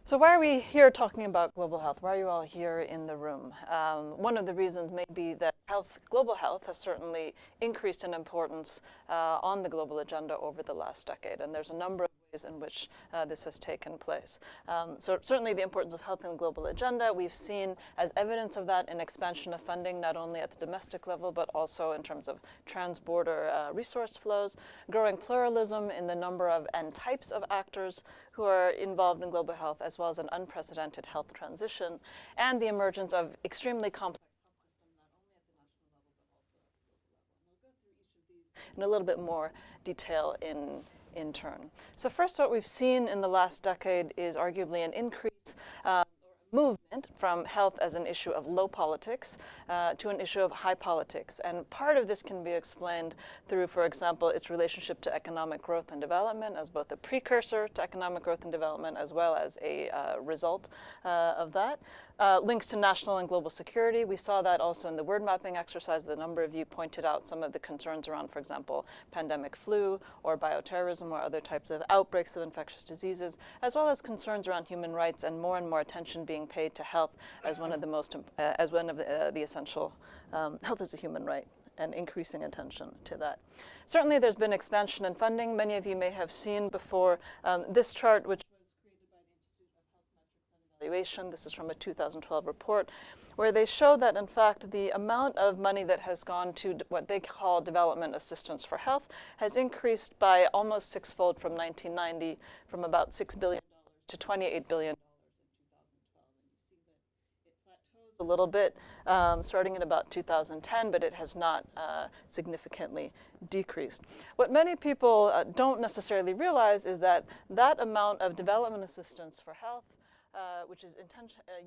So why are we here talking about global health? Why are you all here in the room? One of the reasons may be that global health has certainly increased in importance on the global agenda over the last decade, and there's a number of ways in which this has taken place. So certainly the importance of health in the global agenda, we've seen as evidence of that an expansion of funding, not only at the domestic level, but also in terms of trans-border resource flows, growing pluralism in the number of and types of actors who are involved in global health, as well as an unprecedented health transition, and the emergence of extremely complex in a little bit more detail in turn. So first, what we've seen in the last decade is arguably an increase movement from health as an issue of low politics to an issue of high politics. And part of this can be explained through, for example, its relationship to economic growth and development as both a precursor to economic growth and development as well as a result of that. Links to national and global security. We saw that also in the word mapping exercise. The number of you pointed out some of the concerns around, for example, pandemic flu or bioterrorism or other types of outbreaks of infectious diseases, as well as concerns around human rights and more attention being paid to health as one of the most, as one of the essential, health as a human right, and increasing attention to that. Certainly there's been expansion in funding. Many of you may have seen before this chart, which evaluation. This is from a 2012 report, where they show that, in fact, the amount of money that has gone to what they call development assistance for health has increased by almost sixfold from 1990, from about $6 billion to $28 billion. A little bit, starting in about 2010, but it has not significantly decreased. What many people don't necessarily realize is that that amount of development assistance for health, which is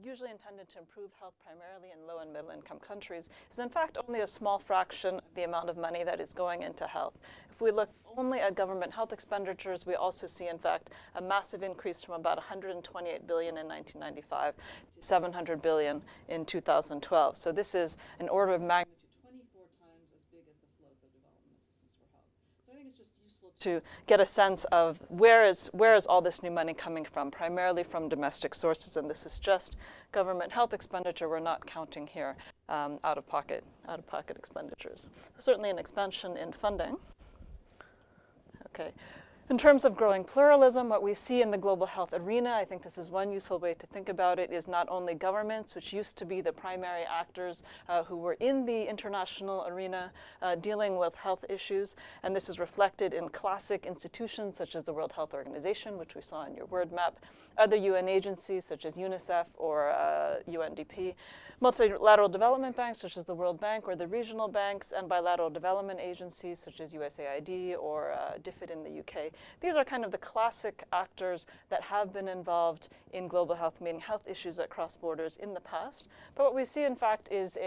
usually intended to improve health primarily in low and middle income countries, is in fact only a small fraction of the amount of money that is going into health. If we look only at government health expenditures, we also see, in fact, a massive increase from about 128 billion in 1995 to 700 billion in 2012. So this is an order of magnitude 24 times as big as the flows of development assistance for health. So I think it's just useful to get a sense of where is all this new money coming from, primarily from domestic sources, and this is just government health expenditure. We're not counting here out-of-pocket expenditures. Certainly an expansion in funding. Okay. In terms of growing pluralism, what we see in the global health arena, I think this is one useful way to think about it, is not only governments, which used to be the primary actors who were in the international arena dealing with health issues, and this is reflected in classic institutions such as the World Health Organization, which we saw in your word map, other UN agencies such as UNICEF or UNDP, multilateral development banks such as the World Bank or the regional banks, and bilateral development agencies such as USAID or DFID in the UK. These are kind of the classic actors that have been involved in global health, meaning health issues that cross borders in the past. But what we see, in fact, is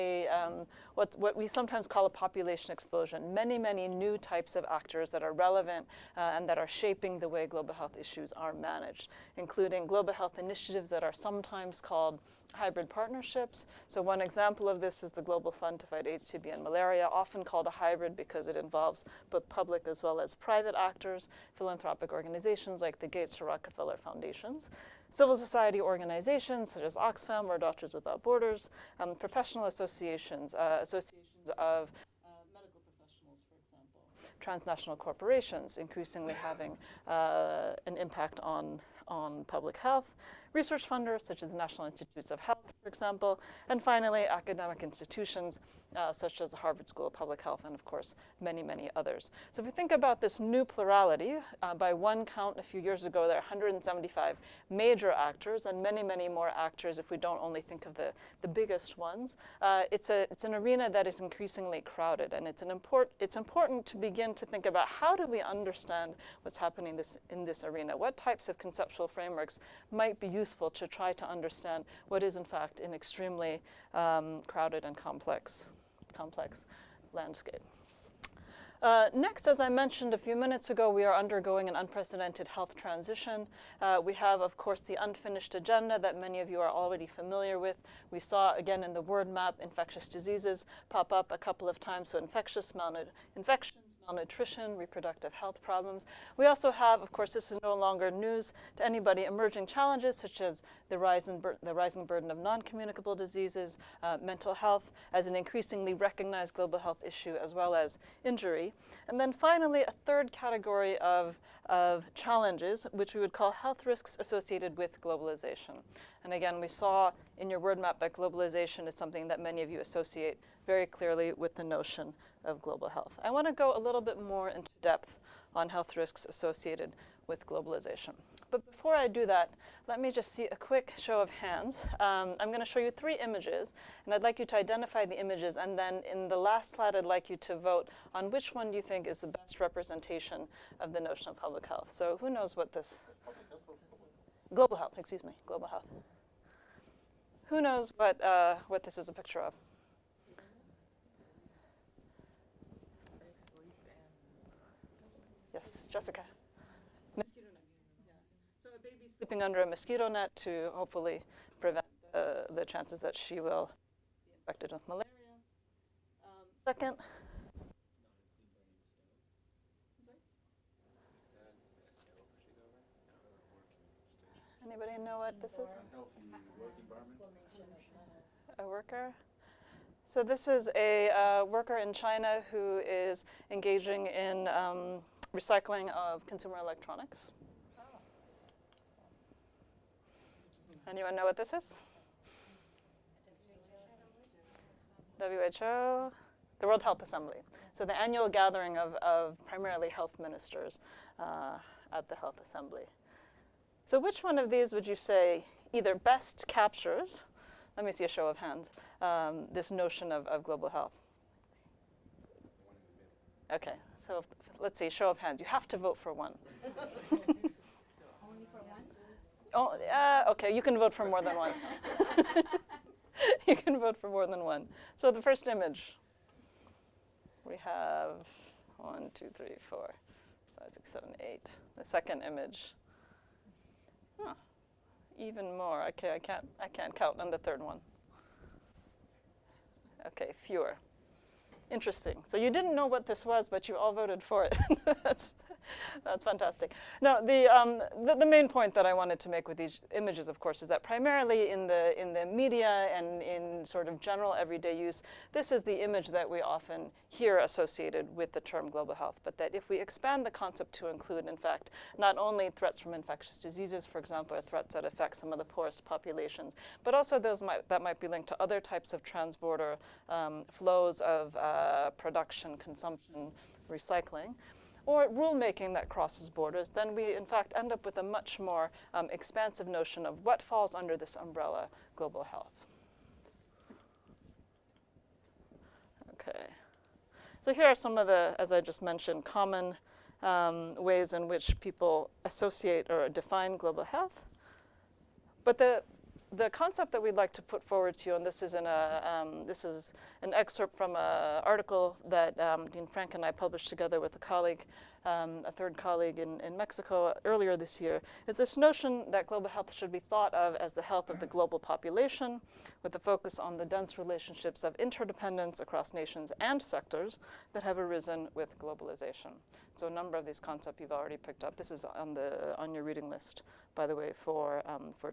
what we sometimes call a population explosion. Many new types of actors that are relevant and that are shaping the way global health issues are managed, including global health initiatives that are sometimes called hybrid partnerships. So one example of this is the Global Fund to Fight AIDS, TB, and Malaria, often called a hybrid because it involves both public as well as private actors, philanthropic organizations like the Gates or Rockefeller Foundations, civil society organizations such as Oxfam or Doctors Without Borders, professional associations, associations of medical professionals, for example, transnational corporations increasingly having an impact on public health, research funders such as the National Institutes of Health, for example, and finally academic institutions such as the Harvard School of Public Health and, of course, many others. So if we think about this new plurality, by one count a few years ago, there are 175 major actors and many more actors if we don't only think of the biggest ones. It's an arena that is increasingly crowded, and it's important to begin to think about how do we understand what's happening in this arena? What types of conceptual frameworks might be useful to try to understand what is, in fact, an extremely crowded and complex landscape. Next, as I mentioned a few minutes ago, we are undergoing an unprecedented health transition. We have, of course, the unfinished agenda that many of you are already familiar with. We saw, again, in the word map, infectious diseases pop up a couple of times, so infections, malnutrition, reproductive health problems. We also have, of course, this is no longer news to anybody, emerging challenges such as the rising burden of non-communicable diseases, mental health as an increasingly recognized global health issue, as well as injury. And then finally, a third category of challenges, which we would call health risks associated with globalization. And again, we saw in your word map that globalization is something that many of you associate very clearly with the notion of global health. I want to go a little bit more into depth on health risks associated with globalization. But before I do that, let me just see a quick show of hands. I'm going to show you 3 images, and I'd like you to identify the images, and then in the last slide, I'd like you to vote on which one you think is the best representation of the notion of public health. So who knows what this... Global health, excuse me, global health. Who knows what this is a picture of? Yes, Jessica. Mosquito net. Yeah. So a baby sleeping under a mosquito net to hopefully prevent the chances that she will be infected with malaria. Second. Anybody know what this is? A worker? So this is a worker in China who is engaging in recycling of consumer electronics. Anyone know what this is? WHO, the World Health Assembly. So the annual gathering of primarily health ministers at the Health Assembly. So which one of these would you say either best captures, let me see a show of hands, this notion of global health? Okay, so let's see, show of hands. You have to vote for one. Only for one? Oh, okay, you can vote for more than one. You can vote for more than one. So the first image, we have 1, 2, 3, 4, 5, 6, 7, 8. The second image, even more. Okay, I can't count on the third one. Okay, fewer. Interesting. So you didn't know what this was, but you all voted for it. That's fantastic. Now, the main point that I wanted to make with these images, of course, is that primarily in the media and in sort of general everyday use, this is the image that we often hear associated with the term global health. But that if we expand the concept to include, in fact, not only threats from infectious diseases, for example, or threats that affect some of the poorest populations, but also those that might be linked to other types of transborder flows of production, consumption, recycling, or rulemaking that crosses borders, then we in fact end up with a much more expansive notion of what falls under this umbrella, global health. Okay. So here are some of the, as I just mentioned, common ways in which people associate or define global health. But the concept that we'd like to put forward to you, and this is an excerpt from an article that Dean Frank and I published together with a third colleague in Mexico earlier this year, is this notion that global health should be thought of as the health of the global population, with a focus on the dense relationships of interdependence across nations and sectors that have arisen with globalization. So a number of these concepts you've already picked up. This is on your reading list, by the way, for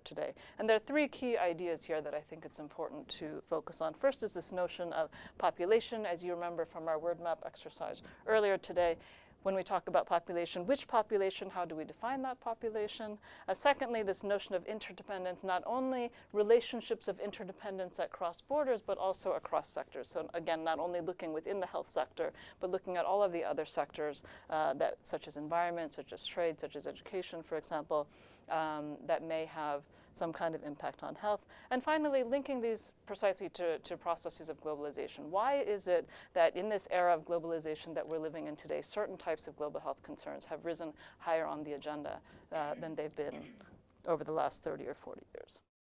today. And there are 3 key ideas here that I think it's important to focus on. First is this notion of population, as you remember from our word map exercise earlier today. When we talk about population, which population, how do we define that population? Secondly, this notion of interdependence, not only relationships of interdependence that cross borders, but also across sectors. So again, not only looking within the health sector, but looking at all of the other sectors, such as environment, such as trade, such as education, for example, that may have some kind of impact on health. And finally, linking these precisely to processes of globalization. Why is it that in this era of globalization that we're living in today, certain types of global health concerns have risen higher on the agenda than they've been over the last 30 or 40 years?